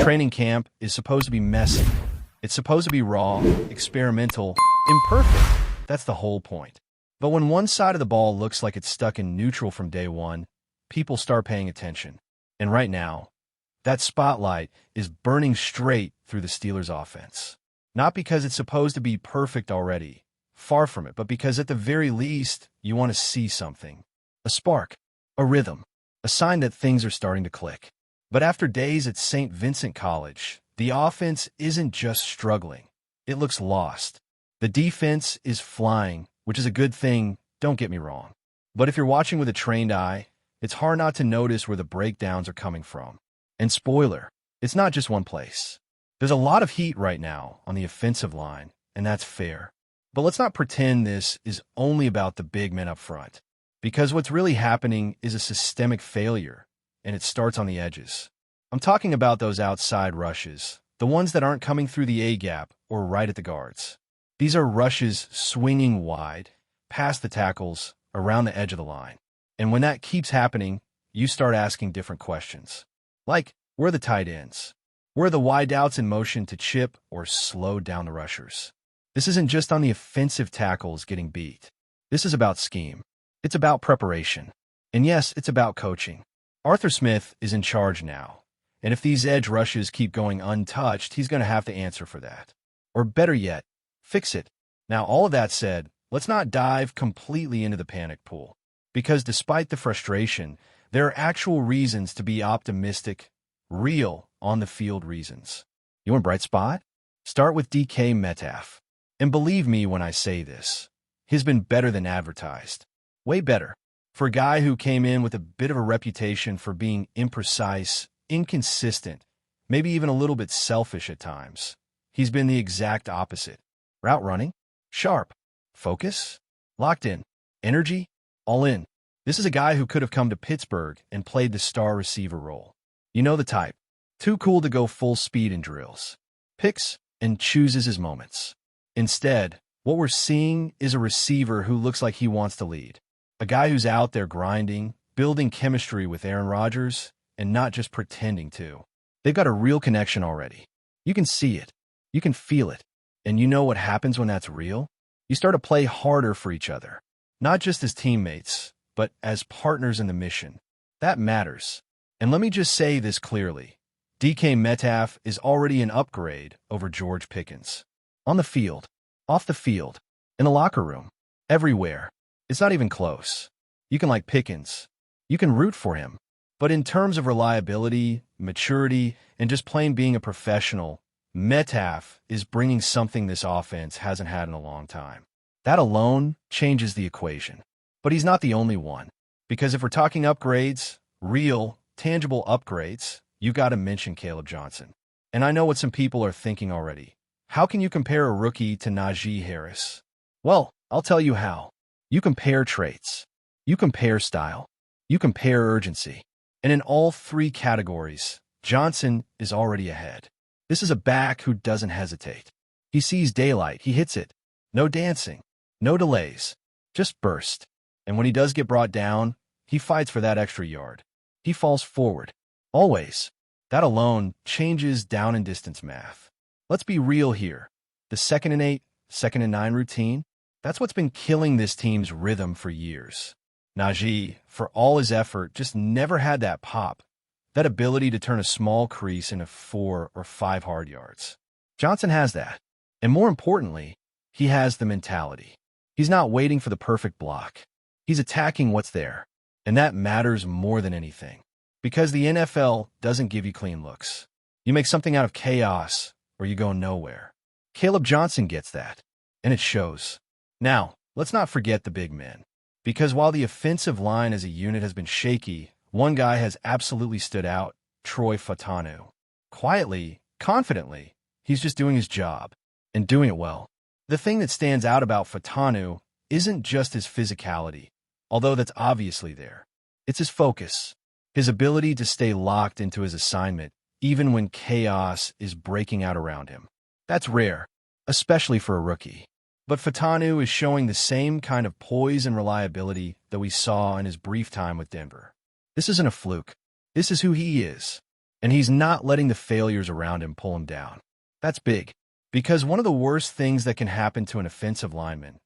Training camp is supposed to be messy. It's supposed to be raw, experimental, imperfect. That's the whole point. But when one side of the ball looks like it's stuck in neutral from day one, people start paying attention. And right now, that spotlight is burning straight through the Steelers' offense. Not because it's supposed to be perfect already, far from it, but because at the very least, you want to see something. A spark, a rhythm, a sign that things are starting to click. But after days at St. Vincent College, the offense isn't just struggling. It looks lost. The defense is flying, which is a good thing, don't get me wrong. But if you're watching with a trained eye, it's hard not to notice where the breakdowns are coming from. And spoiler, it's not just one place. There's a lot of heat right now on the offensive line, and that's fair. But let's not pretend this is only about the big men up front, because what's really happening is a systemic failure, and it starts on the edges. I'm talking about those outside rushes, the ones that aren't coming through the A-gap or right at the guards. These are rushes swinging wide, past the tackles, around the edge of the line. And when that keeps happening, you start asking different questions. Like, where are the tight ends? Where are the wide outs in motion to chip or slow down the rushers? This isn't just on the offensive tackles getting beat. This is about scheme. It's about preparation. And yes, it's about coaching. Arthur Smith is in charge now. And if these edge rushes keep going untouched, he's going to have to answer for that. Or better yet, fix it. Now, all of that said, let's not dive completely into the panic pool. Because despite the frustration, there are actual reasons to be optimistic, real, on-the-field reasons. You want a bright spot? Start with DK Metcalf. And believe me when I say this, he's been better than advertised. Way better. For a guy who came in with a bit of a reputation for being imprecise, inconsistent, maybe even a little bit selfish at times, he's been the exact opposite. Route running? Sharp. Focus? Locked in. Energy? All in. This is a guy who could have come to Pittsburgh and played the star receiver role. You know the type. Too cool to go full speed in drills. Picks and chooses his moments. Instead, what we're seeing is a receiver who looks like he wants to lead. A guy who's out there grinding, building chemistry with Aaron Rodgers, and not just pretending to. They've got a real connection already. You can see it. You can feel it. And you know what happens when that's real? You start to play harder for each other. Not just as teammates, but as partners in the mission. That matters. And let me just say this clearly. DK Metcalf is already an upgrade over George Pickens. On the field, off the field, in the locker room, everywhere. It's not even close. You can like Pickens. You can root for him. But in terms of reliability, maturity, and just plain being a professional, Metcalf is bringing something this offense hasn't had in a long time. That alone changes the equation. But he's not the only one. Because if we're talking upgrades, real, tangible upgrades, you got to mention Caleb Johnson. And I know what some people are thinking already. How can you compare a rookie to Najee Harris? Well, I'll tell you how. You compare traits. You compare style. You compare urgency. And in all three categories, Johnson is already ahead. This is a back who doesn't hesitate. He sees daylight, he hits it. No dancing, no delays, just burst. And when he does get brought down, he fights for that extra yard. He falls forward. Always. That alone changes down and distance math. Let's be real here. The 2nd and 8, 2nd and 9 routine, that's what's been killing this team's rhythm for years. Najee, for all his effort, just never had that pop, that ability to turn a small crease into 4 or 5 hard yards. Johnson has that. And more importantly, he has the mentality. He's not waiting for the perfect block. He's attacking what's there. And that matters more than anything. Because the NFL doesn't give you clean looks. You make something out of chaos, or you go nowhere. Caleb Johnson gets that. And it shows. Now, let's not forget the big men. Because while the offensive line as a unit has been shaky, one guy has absolutely stood out, Troy Fautanu. Quietly, confidently, he's just doing his job, and doing it well. The thing that stands out about Fautanu isn't just his physicality, although that's obviously there. It's his focus, his ability to stay locked into his assignment, even when chaos is breaking out around him. That's rare, especially for a rookie. But Fautanu is showing the same kind of poise and reliability that we saw in his brief time with Denver. This isn't a fluke. This is who he is. and he's not letting the failures around him pull him down. That's big, because one of the worst things that can happen to an offensive lineman,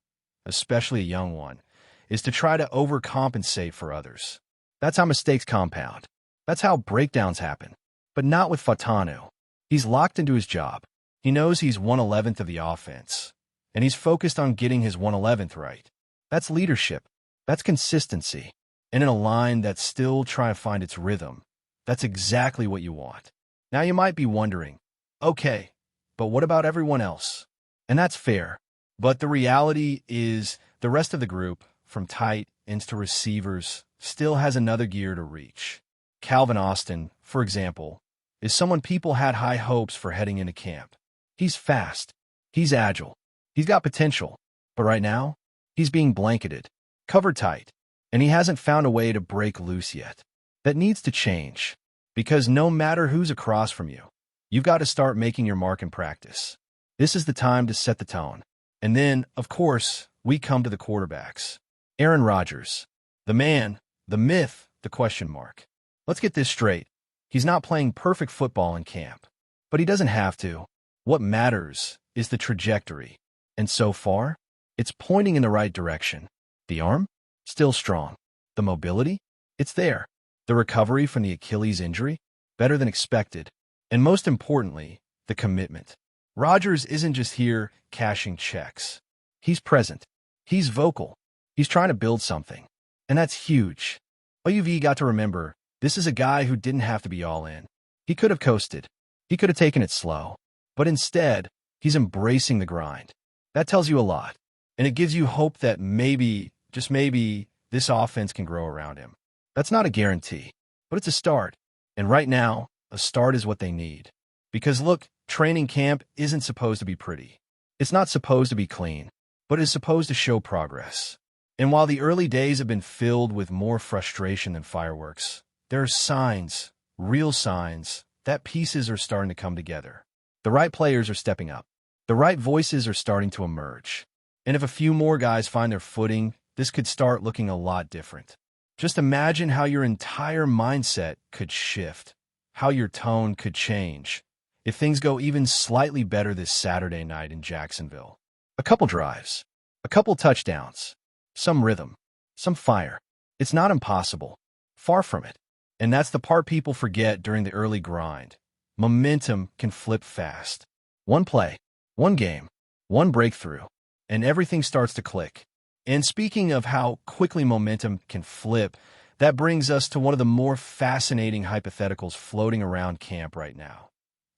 especially a young one, is to try to overcompensate for others. That's how mistakes compound. That's how breakdowns happen. But not with Fautanu. He's locked into his job. He knows he's 1/11th of the offense, and he's focused on getting his 1/11th right. That's leadership. That's consistency. And in a line that's still trying to find its rhythm, that's exactly what you want. Now you might be wondering, okay, but what about everyone else? And that's fair. But the reality is the rest of the group, from tight ends to receivers, still has another gear to reach. Calvin Austin, for example, is someone people had high hopes for heading into camp. He's fast. He's agile. He's got potential. But right now, he's being blanketed, covered tight, and he hasn't found a way to break loose yet. That needs to change, because no matter who's across from you, you've got to start making your mark in practice. This is the time to set the tone. And then, of course, we come to the quarterbacks. Aaron Rodgers, the man, the myth, the question mark. Let's get this straight. He's not playing perfect football in camp, but he doesn't have to. What matters is the trajectory. And so far, it's pointing in the right direction. The arm? Still strong. The mobility? It's there. The recovery from the Achilles injury? Better than expected. And most importantly, the commitment. Rodgers isn't just here cashing checks. He's present. He's vocal. He's trying to build something. And that's huge. OUV got to remember, this is a guy who didn't have to be all in. He could have coasted. He could have taken it slow. But instead, he's embracing the grind. That tells you a lot. And it gives you hope that maybe, just maybe, this offense can grow around him. That's not a guarantee, but it's a start. And right now, a start is what they need. Because look, training camp isn't supposed to be pretty. It's not supposed to be clean, but it's supposed to show progress. And while the early days have been filled with more frustration than fireworks, there are signs, real signs, that pieces are starting to come together. The right players are stepping up. The right voices are starting to emerge. And if a few more guys find their footing, this could start looking a lot different. Just imagine how your entire mindset could shift, how your tone could change, if things go even slightly better this Saturday night in Jacksonville. A couple drives, a couple touchdowns, some rhythm, some fire. It's not impossible. Far from it. And that's the part people forget during the early grind. Momentum can flip fast. One play, one game, one breakthrough, and everything starts to click. And speaking of how quickly momentum can flip, that brings us to one of the more fascinating hypotheticals floating around camp right now.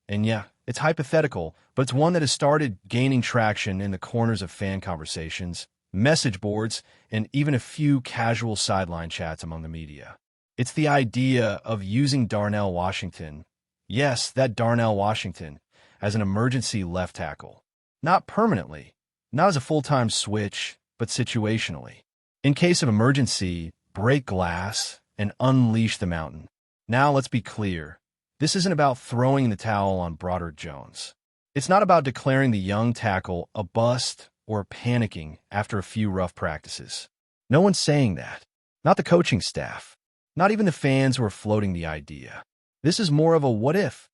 And yeah, it's hypothetical, but it's one that has started gaining traction in the corners of fan conversations, message boards, and even a few casual sideline chats among the media. It's the idea of using Darnell Washington, yes, that Darnell Washington, as an emergency left tackle. Not permanently, not as a full-time switch, but situationally. In case of emergency, break glass and unleash the mountain. Now let's be clear. This isn't about throwing the towel on Broderick Jones. It's not about declaring the young tackle a bust or panicking after a few rough practices. No one's saying that. Not the coaching staff. Not even the fans who are floating the idea. This is more of a what-if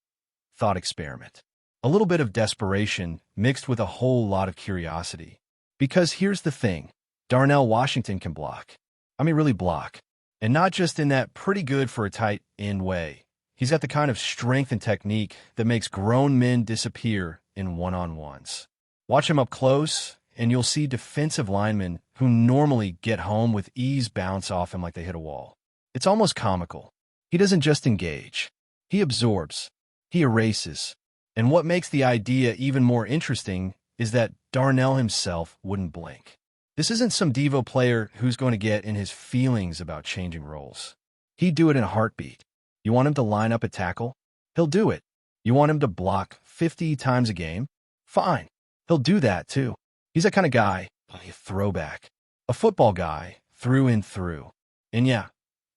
thought experiment. A little bit of desperation mixed with a whole lot of curiosity. Because here's the thing. Darnell Washington can block. I mean, really block. And not just in that pretty good for a tight end way. He's got the kind of strength and technique that makes grown men disappear in one-on-ones. Watch him up close, and you'll see defensive linemen who normally get home with ease bounce off him like they hit a wall. It's almost comical. He doesn't just engage. He absorbs. He erases. And what makes the idea even more interesting is that Darnell himself wouldn't blink. This isn't some Devo player who's going to get in his feelings about changing roles. He'd do it in a heartbeat. You want him to line up a tackle? He'll do it. You want him to block 50 times a game? Fine. He'll do that too. He's that kind of guy, a throwback. A football guy, through and through. And yeah,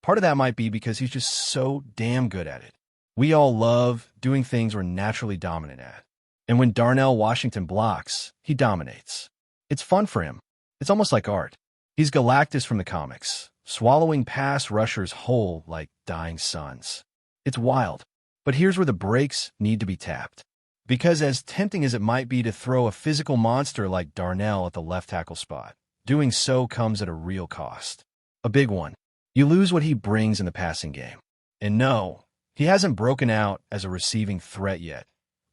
part of that might be because he's just so damn good at it. We all love doing things we're naturally dominant at. And when Darnell Washington blocks, he dominates. It's fun for him. It's almost like art. He's Galactus from the comics, swallowing pass rushers whole like dying suns. It's wild. But here's where the brakes need to be tapped. Because as tempting as it might be to throw a physical monster like Darnell at the left tackle spot, doing so comes at a real cost. A big one. You lose what he brings in the passing game. And no, he hasn't broken out as a receiving threat yet,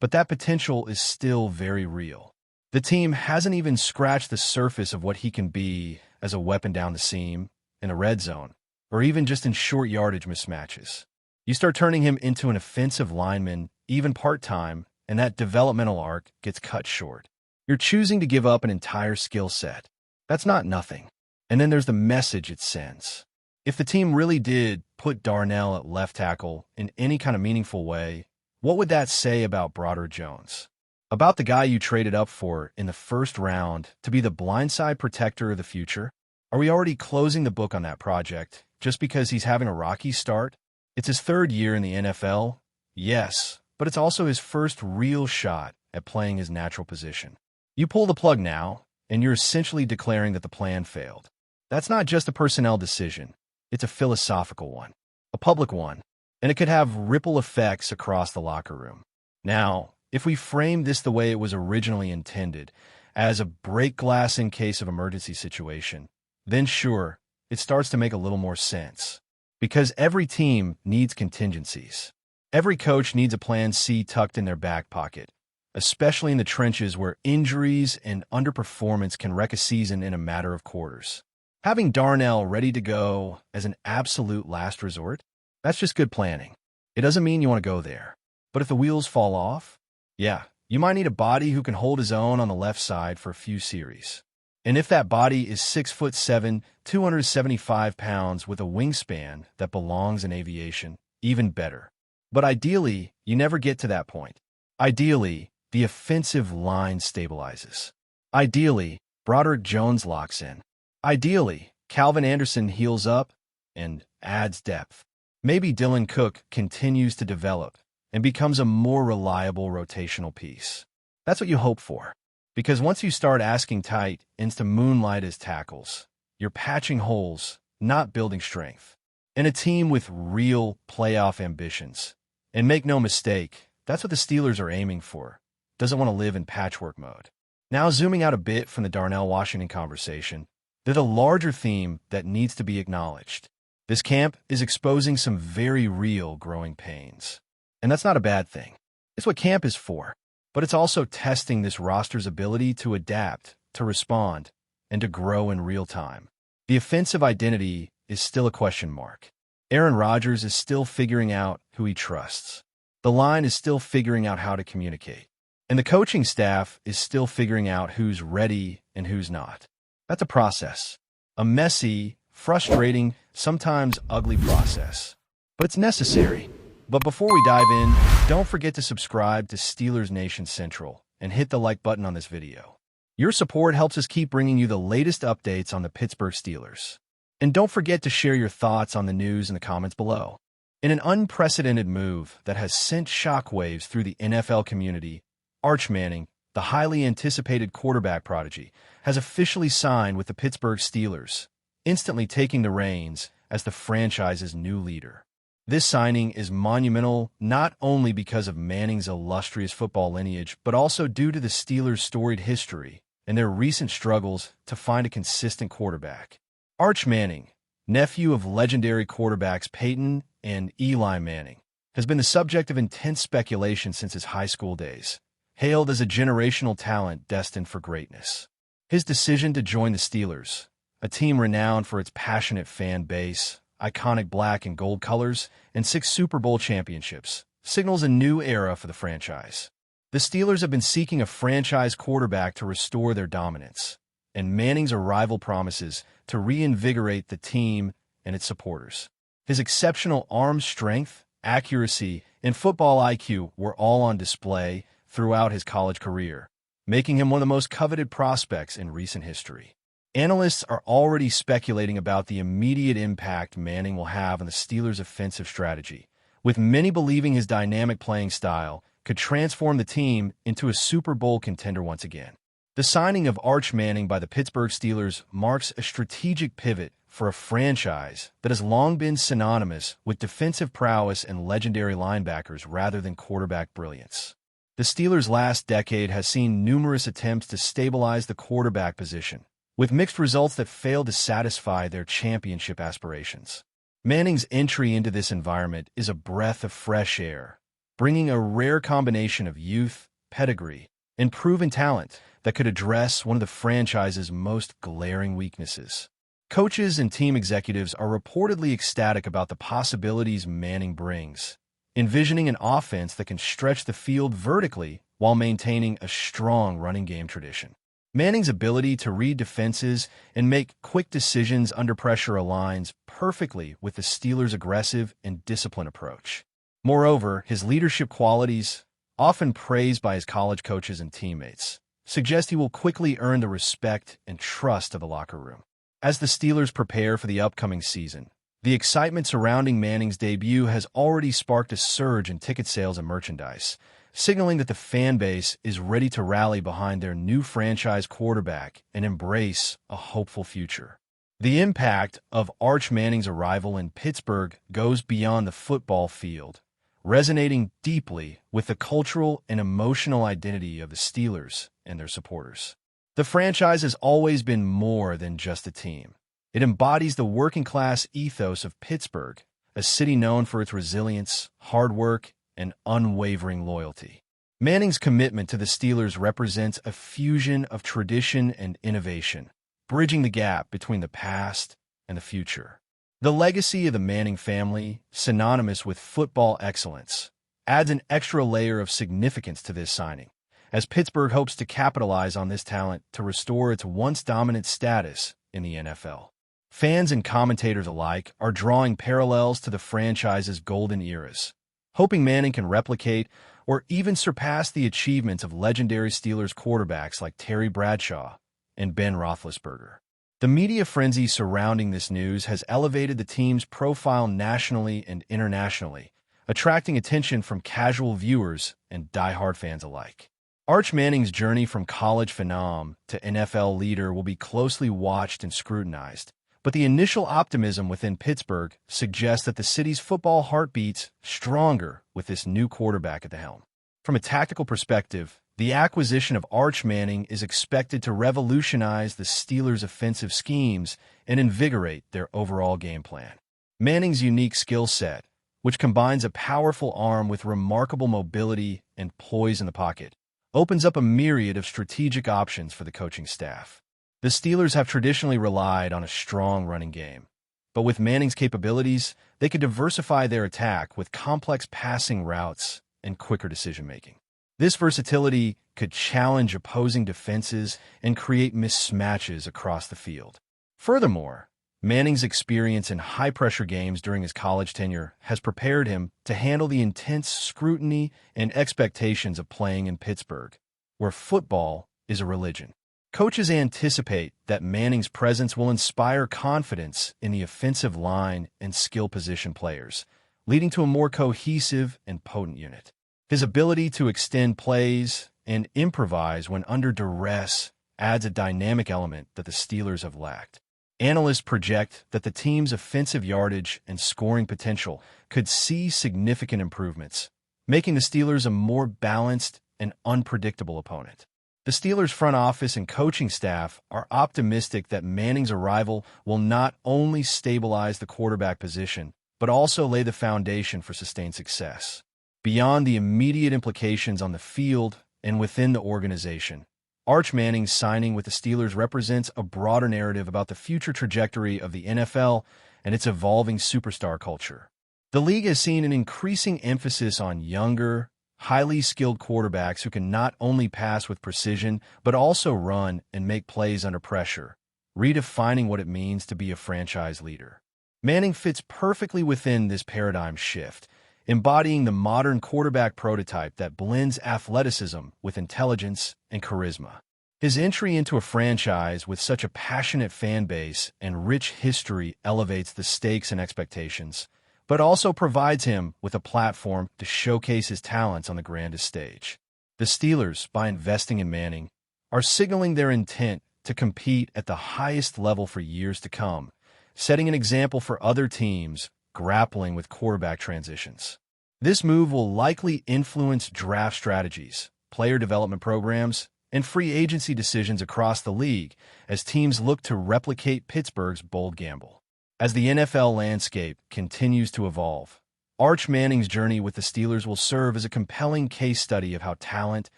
but that potential is still very real. The team hasn't even scratched the surface of what he can be as a weapon down the seam, in the red zone, or even just in short yardage mismatches. You start turning him into an offensive lineman, even part-time, and that developmental arc gets cut short. You're choosing to give up an entire skill set. That's not nothing. And then there's the message it sends. If the team really did put Darnell at left tackle in any kind of meaningful way, what would that say about Broderick Jones? About the guy you traded up for in the first round to be the blindside protector of the future? Are we already closing the book on that project just because he's having a rocky start? It's his third year in the NFL, yes, but it's also his first real shot at playing his natural position. You pull the plug now, and you're essentially declaring that the plan failed. That's not just a personnel decision. It's a philosophical one, a public one, and it could have ripple effects across the locker room. Now, if we frame this the way it was originally intended, as a break glass in case of emergency situation, then sure, it starts to make a little more sense. Because every team needs contingencies. Every coach needs a plan C tucked in their back pocket, especially in the trenches where injuries and underperformance can wreck a season in a matter of quarters. Having Darnell ready to go as an absolute last resort, that's just good planning. It doesn't mean you want to go there. But if the wheels fall off, yeah, you might need a body who can hold his own on the left side for a few series. And if that body is 6'7", 275 pounds with a wingspan that belongs in aviation, even better. But ideally, you never get to that point. Ideally, the offensive line stabilizes. Ideally, Broderick Jones locks in. Ideally, Calvin Anderson heals up and adds depth. Maybe Dylan Cook continues to develop and becomes a more reliable rotational piece. That's what you hope for. Because once you start asking tight ends to moonlight as tackles, you're patching holes, not building strength. In a team with real playoff ambitions. And make no mistake, that's what the Steelers are aiming for. Doesn't want to live in patchwork mode. Now zooming out a bit from the Darnell Washington conversation, there's a larger theme that needs to be acknowledged. This camp is exposing some very real growing pains. And that's not a bad thing. It's what camp is for. But it's also testing this roster's ability to adapt, to respond, and to grow in real time. The offensive identity is still a question mark. Aaron Rodgers is still figuring out who he trusts. The line is still figuring out how to communicate. And the coaching staff is still figuring out who's ready and who's not. That's a process. A messy, frustrating, sometimes ugly process. But it's necessary. But before we dive in, don't forget to subscribe to Steelers Nation Central and hit the like button on this video. Your support helps us keep bringing you the latest updates on the Pittsburgh Steelers. And don't forget to share your thoughts on the news in the comments below. In an unprecedented move that has sent shockwaves through the NFL community, Arch Manning, the highly anticipated quarterback prodigy, has officially signed with the Pittsburgh Steelers, instantly taking the reins as the franchise's new leader. This signing is monumental not only because of Manning's illustrious football lineage, but also due to the Steelers' storied history and their recent struggles to find a consistent quarterback. Arch Manning, nephew of legendary quarterbacks Peyton and Eli Manning, has been the subject of intense speculation since his high school days, hailed as a generational talent destined for greatness. His decision to join the Steelers, a team renowned for its passionate fan base, iconic black and gold colors, and 6 Super Bowl championships, signals a new era for the franchise. The Steelers have been seeking a franchise quarterback to restore their dominance, and Manning's arrival promises to reinvigorate the team and its supporters. His exceptional arm strength, accuracy, and football IQ were all on display throughout his college career, making him one of the most coveted prospects in recent history. Analysts are already speculating about the immediate impact Manning will have on the Steelers' offensive strategy, with many believing his dynamic playing style could transform the team into a Super Bowl contender once again. The signing of Arch Manning by the Pittsburgh Steelers marks a strategic pivot for a franchise that has long been synonymous with defensive prowess and legendary linebackers rather than quarterback brilliance. The Steelers' last decade has seen numerous attempts to stabilize the quarterback position, with mixed results that failed to satisfy their championship aspirations. Manning's entry into this environment is a breath of fresh air, bringing a rare combination of youth, pedigree, and proven talent that could address one of the franchise's most glaring weaknesses. Coaches and team executives are reportedly ecstatic about the possibilities Manning brings, envisioning an offense that can stretch the field vertically while maintaining a strong running game tradition. Manning's ability to read defenses and make quick decisions under pressure aligns perfectly with the Steelers' aggressive and disciplined approach. Moreover, his leadership qualities, often praised by his college coaches and teammates, suggest he will quickly earn the respect and trust of the locker room. As the Steelers prepare for the upcoming season, the excitement surrounding Manning's debut has already sparked a surge in ticket sales and merchandise, signaling that the fan base is ready to rally behind their new franchise quarterback and embrace a hopeful future. The impact of Arch Manning's arrival in Pittsburgh goes beyond the football field, resonating deeply with the cultural and emotional identity of the Steelers and their supporters. The franchise has always been more than just a team. It embodies the working-class ethos of Pittsburgh, a city known for its resilience, hard work, and unwavering loyalty. Manning's commitment to the Steelers represents a fusion of tradition and innovation, bridging the gap between the past and the future. The legacy of the Manning family, synonymous with football excellence, adds an extra layer of significance to this signing, as Pittsburgh hopes to capitalize on this talent to restore its once dominant status in the NFL. Fans and commentators alike are drawing parallels to the franchise's golden eras, hoping Manning can replicate or even surpass the achievements of legendary Steelers quarterbacks like Terry Bradshaw and Ben Roethlisberger. The media frenzy surrounding this news has elevated the team's profile nationally and internationally, attracting attention from casual viewers and diehard fans alike. Arch Manning's journey from college phenom to NFL leader will be closely watched and scrutinized, but the initial optimism within Pittsburgh suggests that the city's football heart beats stronger with this new quarterback at the helm. From a tactical perspective, the acquisition of Arch Manning is expected to revolutionize the Steelers' offensive schemes and invigorate their overall game plan. Manning's unique skill set, which combines a powerful arm with remarkable mobility and poise in the pocket, opens up a myriad of strategic options for the coaching staff. The Steelers have traditionally relied on a strong running game, but with Manning's capabilities, they could diversify their attack with complex passing routes and quicker decision-making. This versatility could challenge opposing defenses and create mismatches across the field. Furthermore, Manning's experience in high-pressure games during his college tenure has prepared him to handle the intense scrutiny and expectations of playing in Pittsburgh, where football is a religion. Coaches anticipate that Manning's presence will inspire confidence in the offensive line and skill position players, leading to a more cohesive and potent unit. His ability to extend plays and improvise when under duress adds a dynamic element that the Steelers have lacked. Analysts project that the team's offensive yardage and scoring potential could see significant improvements, making the Steelers a more balanced and unpredictable opponent. The Steelers' front office and coaching staff are optimistic that Manning's arrival will not only stabilize the quarterback position, but also lay the foundation for sustained success. Beyond the immediate implications on the field and within the organization, Arch Manning's signing with the Steelers represents a broader narrative about the future trajectory of the NFL and its evolving superstar culture. The league has seen an increasing emphasis on younger, highly skilled quarterbacks who can not only pass with precision, but also run and make plays under pressure, redefining what it means to be a franchise leader. Manning fits perfectly within this paradigm shift, embodying the modern quarterback prototype that blends athleticism with intelligence and charisma. His entry into a franchise with such a passionate fan base and rich history elevates the stakes and expectations, but also provides him with a platform to showcase his talents on the grandest stage. The Steelers, by investing in Manning, are signaling their intent to compete at the highest level for years to come, setting an example for other teams grappling with quarterback transitions. This move will likely influence draft strategies, player development programs, and free agency decisions across the league as teams look to replicate Pittsburgh's bold gamble. As the NFL landscape continues to evolve, Arch Manning's journey with the Steelers will serve as a compelling case study of how talent,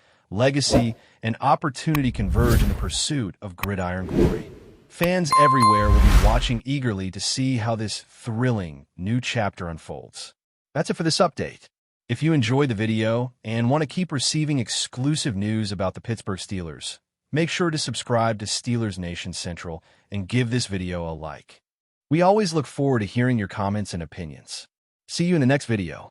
legacy, and opportunity converge in the pursuit of gridiron glory. Fans everywhere will be watching eagerly to see how this thrilling new chapter unfolds. That's it for this update. If you enjoyed the video and want to keep receiving exclusive news about the Pittsburgh Steelers, make sure to subscribe to Steelers Nation Central and give this video a like. We always look forward to hearing your comments and opinions. See you in the next video.